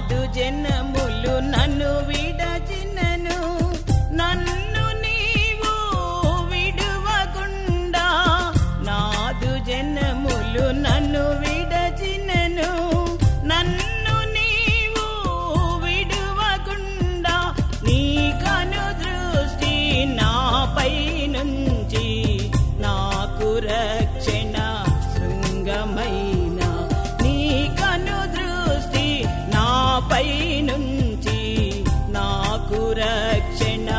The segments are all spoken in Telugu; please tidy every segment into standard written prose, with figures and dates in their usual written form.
నాదు జనములు నన్ను విడచినను నన్ను నీవు విడువకుండా నాదు జనములు నన్ను విడచినను నన్ను నీవు విడువకుండా నీ కను దృష్టి నాపై నుంచి నాకు రక్షణ శృంగమైన నీ కను దృష్టి నాపై నుంచి నాకు రక్షణ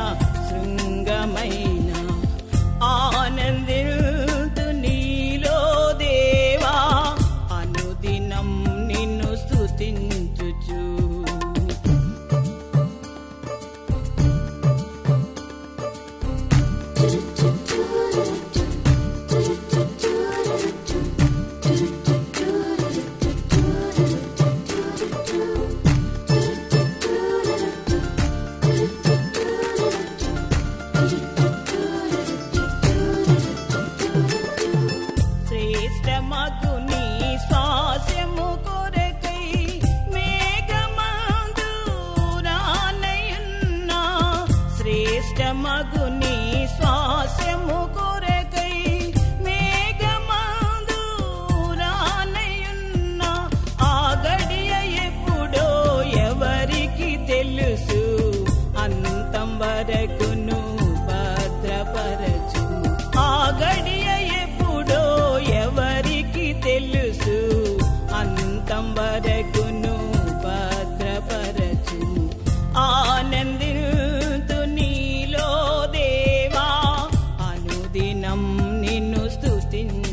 శృంగమైన ఆనందిల్తు నీలో దేవా అనుదినం నిన్ను స్తుతించుచు శ్రేష్టమగు నీ స్వాస్యము కొరకై మేఘమందు రానయున్నా శ్రేష్టమగు నీ స్వాస్యము కొరకై మేఘమందు రానయున్నా ఆ గడియ ఎప్పుడో ఎవరికి తెలుసు అంతం వరకును భద్రపరచు ఆ గడియ ఎప్పుడో ఎవరికి తెలుసు అంతం వరకును భద్రపరచు ఆనందిల్తు నీలో దేవా అనుదినం నిన్ను స్తుతించుచు